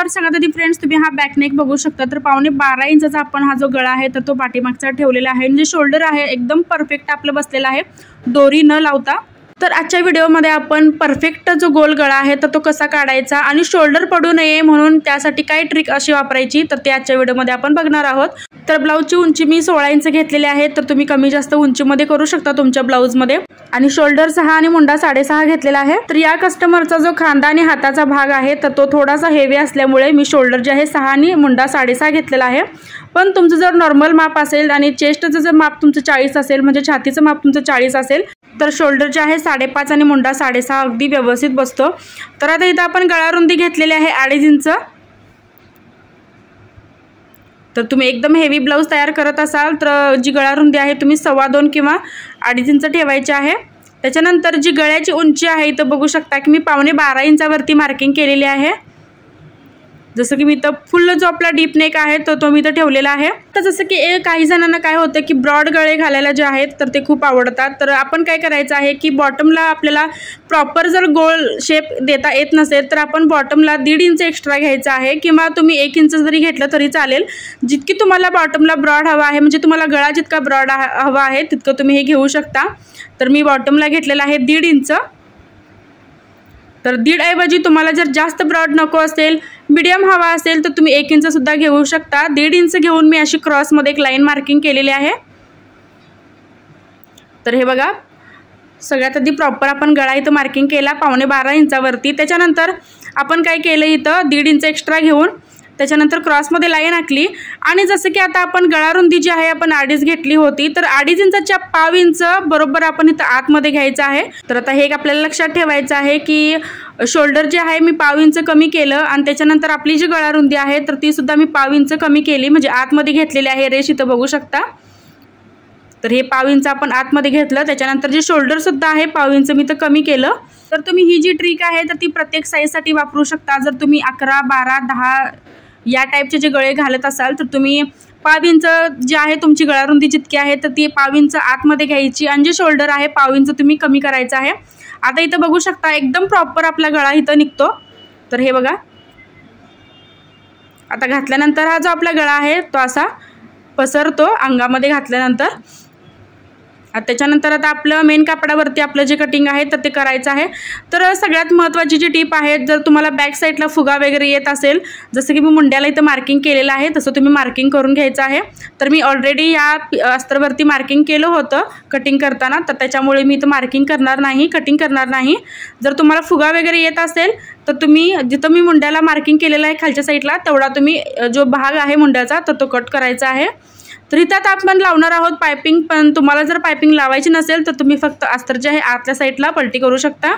तर सगळ्यात आधी फ्रेंड्स तुम्ही हा बॅक नेक बघू शकता। तर 12.5 इंचाचा आपण हा जो गळा आहे तर तो पाठीमागचा ठेवलेला आहे। म्हणजे शोल्डर आहे एकदम परफेक्ट आपलं बसलेला आहे, दोरी न लावता। तर आजच्या व्हिडिओमध्ये आपण परफेक्ट जो गोल गळा आहे तर तो कसा काढायचा आणि शोल्डर पडू नये म्हणून त्यासाठी काय ट्रिक अशी वापरायची तर ते आजच्या व्हिडिओमध्ये आपण बघणार आहोत। तर ब्लाऊजची उंची मी 16 इंच घेतलेली आहे, तर तुम्ही कमी जास्त उंचीमध्ये करू शकता तुमच्या ब्लाऊजमध्ये। आणि शोल्डर 6 आणि मुंडा 6.5 घेतलेला आहे। तर या कस्टमरचा जो खांदा आणि हाताचा भाग आहे तर तो थोडासा हेवी असल्यामुळे मी शोल्डर जे आहे 6 आणि मुंडा 6.5 घेतलेला आहे। पण तुमचं जर नॉर्मल माप असेल आणि चेस्टचं जर माप तुमचं 40 असेल, म्हणजे छातीचं माप तुमचं 40 असेल तर शोल्डर जे आहे 5.5 आणि मुंडा 6.5 अगदी व्यवस्थित बसतो। तर आता इथं आपण गळा रुंदी घेतलेली आहे 2.5 इंच। तर तुम्ही एकदम हेवी ब्लाऊज तयार करत असाल तर जी गळा रुंदी आहे तुम्ही 2.25 किंवा 2.5 इंच ठेवायची आहे। त्याच्यानंतर जी गळ्याची उंची आहे इथं बघू शकता की मी 12.25 इंचावरती मार्किंग केलेली आहे। जसं की मी इथं फुल जो आपला डीप नेक आहे तो मी इथं ठेवलेला आहे। तर जसं की काही जणांना काय होतं की ब्रॉड गळे घालायला जे आहेत तर ते खूप आवडतात। तर आपण काय करायचं आहे की बॉटमला आपल्याला प्रॉपर जर गोल शेप देता येत नसेल तर आपण बॉटमला 1.5 इंच एक्स्ट्रा घ्यायचं आहे, किंवा तुम्ही 1 इंच जरी घेतलं तरी चालेल। जितकी तुम्हाला बॉटमला ब्रॉड हवा आहे, म्हणजे तुम्हाला गळा जितका ब्रॉड हवा आहे तितकं तुम्ही हे घेऊ शकता। तर मी बॉटमला घेतलेला आहे 1.5 इंच। तर 1.5 ऐवजी तुम्हाला जर जास्त ब्रॉड नको असेल, मीडियम हवा असेल तर तुम्ही 1 इंच सुद्धा घेऊ शकता। 1.5 इंच घेऊन मी अशी क्रॉसमध्ये एक लाईन मार्किंग केलेली आहे। तर हे बघा, सगळ्यात आधी प्रॉपर आपण गळा इथं मार्किंग केला 12.25 इंचावरती। त्याच्यानंतर आपण काय केलं इथं 1.5 इंच एक्स्ट्रा घेऊन त्याच्यानंतर क्रॉसमध्ये लाईन आखली। आणि जसं की आता आपण गळा रुंदी जी आहे आपण 2.5 घेतली होती, तर 2.5 इंचाच्या 1/2 इंच बरोबर आपण इथं आतमध्ये घ्यायचं आहे। तर आता हे एक आपल्याला लक्षात ठेवायचं आहे की शोल्डर जे आहे मी 1/2 इंच कमी केलं आणि त्याच्यानंतर आपली जी गळा रुंदी आहे तर ती सुद्धा मी 1/2 इंच कमी केली, म्हणजे आतमध्ये घेतलेली आहे रेष इथं बघू शकता। तर हे 1/2 इंच आपण आतमध्ये घेतलं, त्याच्यानंतर जे शोल्डर सुद्धा आहे 1/2 इंच मी इथं कमी केलं। तर तुम्ही ही जी ट्रिक आहे तर ती प्रत्येक साईजसाठी वापरू शकता। जर तुम्ही 11, 12, 10 या टाईपचे जे गळे घालत असाल तर तुम्ही 1/2 इंच जी आहे तुमची गळा रुंदी जितकी आहे तर ती 1/2 इंच आतमध्ये घ्यायची आणि जे शोल्डर आहे 1/2 इंच तुम्ही कमी करायचं आहे। आता इथं बघू शकता एकदम प्रॉपर आपला गळा इथं निघतो। तर हे बघा, आता घातल्यानंतर हा जो आपला गळा आहे तो असा पसरतो अंगामध्ये घातल्यानंतर। त्याच्यानंतर आता आपलं मेन कापडावरती आपलं जे कटिंग आहे तर ते करायचं आहे। तर सगळ्यात महत्त्वाची जी टिप आहे, जर तुम्हाला बॅक साईडला फुगा वगैरे येत असेल, जसं की मी मुंड्याला इथं मार्किंग केलेलं आहे तसं तुम्ही मार्किंग करून घ्यायचं आहे। तर मी ऑलरेडी या अस्तरवरती मार्किंग केलं होतं कटिंग करताना, तर त्याच्यामुळे मी इथं मार्किंग करणार नाही, कटिंग करणार नाही। जर तुम्हाला फुगा वगैरे येत असेल तर तुम्ही जिथं मी मुंड्याला मार्किंग केलेलं आहे खालच्या साईडला तेवढा तुम्ही जो भाग आहे मुंड्याचा तर तो कट करायचा आहे। तर इथं आता आपण लावणार आहोत पायपिंग, पण तुम्हाला जर पायपिंग लावायची नसेल तर तुम्ही फक्त अस्तर जे आहे आतल्या साईडला पलटी करू शकता।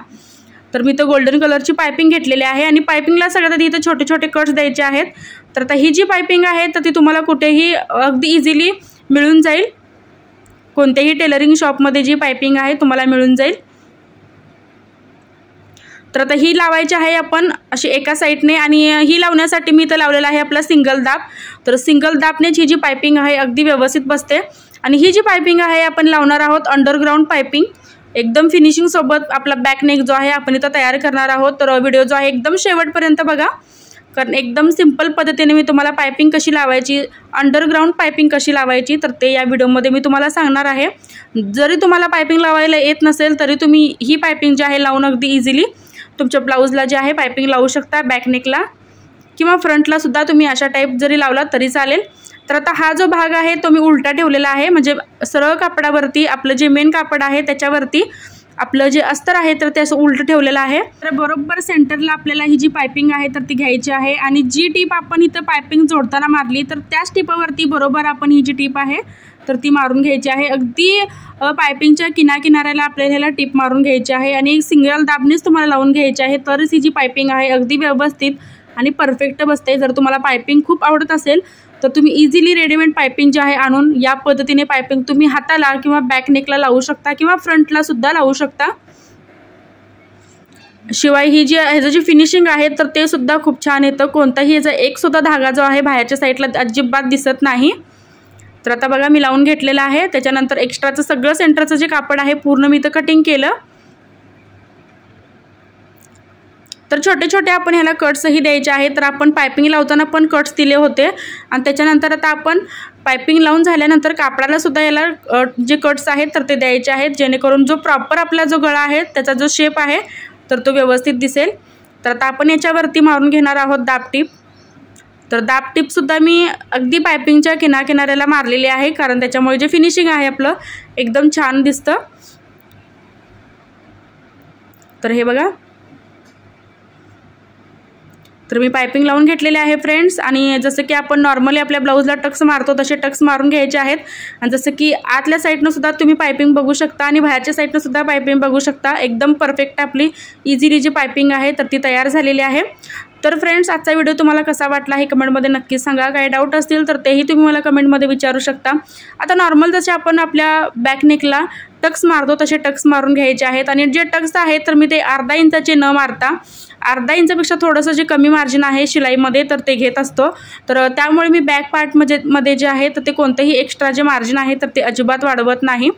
तर मी इथं गोल्डन कलरची पायपिंग घेतलेली आहे आणि पायपिंगला सगळ्यात आधी इथं छोटे छोटे कट्स द्यायचे आहेत। तर आता ही जी पायपिंग आहे तर ती तुम्हाला कुठेही अगदी इझिली मिळून जाईल, कोणत्याही टेलरिंग शॉपमध्ये जी पायपिंग आहे तुम्हाला मिळून जाईल। तर आता ही लावायची आहे आपण अशी एका साईडने, आणि ही लावण्यासाठी मी इथं लावलेला आहे आपला सिंगल दाब। तर सिंगल दाबनेच ही जी पायपिंग आहे अगदी व्यवस्थित बसते। आणि ही जी पायपिंग आहे आपण लावणार आहोत अंडरग्राऊंड पायपिंग, एकदम फिनिशिंग सोबत आपला बॅक नेक जो आहे आपण इथं तयार करणार आहोत। तर व्हिडिओ जो आहे एकदम शेवटपर्यंत बघा, कारण एकदम सिंपल पद्धतीने मी तुम्हाला पायपिंग कशी लावायची, अंडरग्राऊंड पायपिंग कशी लावायची तर ते या व्हिडिओमध्ये मी तुम्हाला सांगणार आहे। जरी तुम्हाला पायपिंग लावायला येत नसेल तरी तुम्ही ही पायपिंग जी आहे लावून अगदी इझिली तुमच्या ब्लाऊजला जे आहे पायपिंग लावू शकता, बॅक नेकला किंवा फ्रंटला सुद्धा तुम्ही अशा टाईप जरी लावला तरी चालेल। तर आता हा जो भाग आहे तो मी उलटा ठेवलेला आहे, म्हणजे सरळ कापडावरती आपलं जे मेन कापड आहे त्याच्यावरती आपलं जे अस्तर आहे तर ते असं उलटं ठेवलेलं आहे। तर बरोबर सेंटरला आपल्याला ही जी पायपिंग आहे तर ती घ्यायची आहे, आणि जी टीप आपण इथं पायपिंग जोडताना मारली तर त्याच टिपावरती बरोबर आपण ही जी टीप आहे तर ती मारून घ्यायची आहे। अगदी पायपिंगच्या किनाऱ्याला आपल्याला ह्याला टिप मारून घ्यायची आहे आणि सिंगल दाबनेच तुम्हाला लावून घ्यायची आहे, तरच ही जी पायपिंग आहे अगदी व्यवस्थित आणि परफेक्ट बसते। जर तुम्हाला पायपिंग खूप आवडत असेल तर तुम्ही इझिली रेडीमेड पायपिंग जे आहे आणून या पद्धतीने पायपिंग तुम्ही हाताला किंवा बॅक नेकला लावू शकता किंवा फ्रंटला सुद्धा लावू शकता। शिवाय ही जी ह्याचं जी फिनिशिंग आहे तर ते सुद्धा खूप छान येतं, कोणताही याचा एक सुद्धा धागा जो आहे बाहेरच्या साईडला अजिबात दिसत नाही। तर आता बघा मी लावून घेतलेलं आहे, त्याच्यानंतर एक्स्ट्राचं सगळं सेंटरचं जे कापड आहे पूर्ण मी इथं कटिंग केलं। तर छोटे छोटे आपण ह्याला कट्सही द्यायचे आहेत. तर आपण पायपिंग लावताना पण कट्स दिले होते आणि त्याच्यानंतर आता आपण पायपिंग लावून झाल्यानंतर कापडाला सुद्धा याला जे कट्स आहेत तर ते द्यायचे आहेत, जेणेकरून जो प्रॉपर आपला जो गळा आहे त्याचा जो शेप आहे तर तो व्यवस्थित दिसेल. तर आता आपण याच्यावरती मारून घेणार आहोत दाबटीप. तर दाबटीपसुद्धा मी अगदी पायपिंगच्या किनाऱ्याला मारलेली आहे, कारण त्याच्यामुळे जे फिनिशिंग आहे आपलं एकदम छान दिसतं. तर हे बघा, तर मी पायपिंग लावून घेतलेले आहे फ्रेंड्स. आणि जसं की आपण नॉर्मली आपल्या ब्लाऊजला टक्स मारतो तसे टक्स मारून घ्यायचे आहेत. आणि जसं की आतल्या साईडनं सुद्धा तुम्ही पायपिंग बघू शकता आणि बाहेरच्या साईडनं सुद्धा पायपिंग बघू शकता. एकदम परफेक्ट आपली इझिली जी पायपिंग आहे तर ती तयार झालेली आहे. तर फ्रेंड्स, आजचा व्हिडिओ तुम्हाला कसा वाटला हे कमेंटमध्ये नक्कीच सांगा. काही डाऊट असतील तर तेही तुम्ही मला कमेंटमध्ये विचारू शकता. आता नॉर्मल जसे आपण आपल्या बॅक नेकला टक्स मारतो तसे टक्स मारून घ्यायचे आहेत. आणि जे टक्स आहेत तर मी ते अर्धा इंचाचे न मारता अर्धा इंचापेक्षा थोडंसं जे कमी मार्जिन आहे शिलाईमध्ये तर ते घेत असतो. तर त्यामुळे मी बॅक पार्ट मध्ये जे आहे तर ते कोणतेही एक्स्ट्रा जे मार्जिन आहे तर ते अजिबात वाढवत नाही.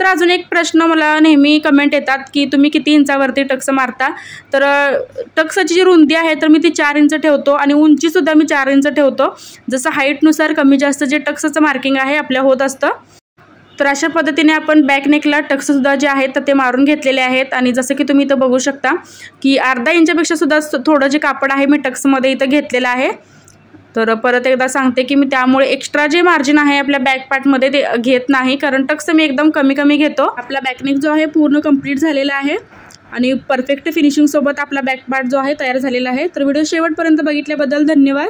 तर अजून एक प्रश्न मला नेहमी कमेंट येतात की तुम्ही किती इंचावरती टक्स मारता. तर टक्सची जी रुंदी आहे तर मी ती 4 इंच ठेवतो आणि उंचीसुद्धा मी 4 इंच ठेवतो. जसं हाईटनुसार कमी जास्त जे टक्सचं मार्किंग आहे आपल्या होत असतं. तर अशा पद्धतीने आपण बॅक नेकला टक्ससुद्धा जे आहेत तर ते मारून घेतलेले आहेत. आणि जसं की तुम्ही इथं बघू शकता की अर्धा इंचापेक्षा सुद्धा थोडं जे कापड आहे मी टक्समध्ये इथं घेतलेलं आहे. तर परत एकदा सांगते की मी त्यामुळे एक्स्ट्रा जे मार्जिन आहे आपल्या बॅक पार्टमध्ये ते घेत नाही, कारण टक्स मी एकदम कमी घेतो. आपला बॅकनेक जो आहे पूर्ण कंप्लीट झालेला आहे आणि परफेक्ट फिनिशिंगसोबत आपला बॅक पार्ट जो आहे तयार झालेला आहे. तर व्हिडिओ शेवटपर्यंत बघितल्याबद्दल धन्यवाद.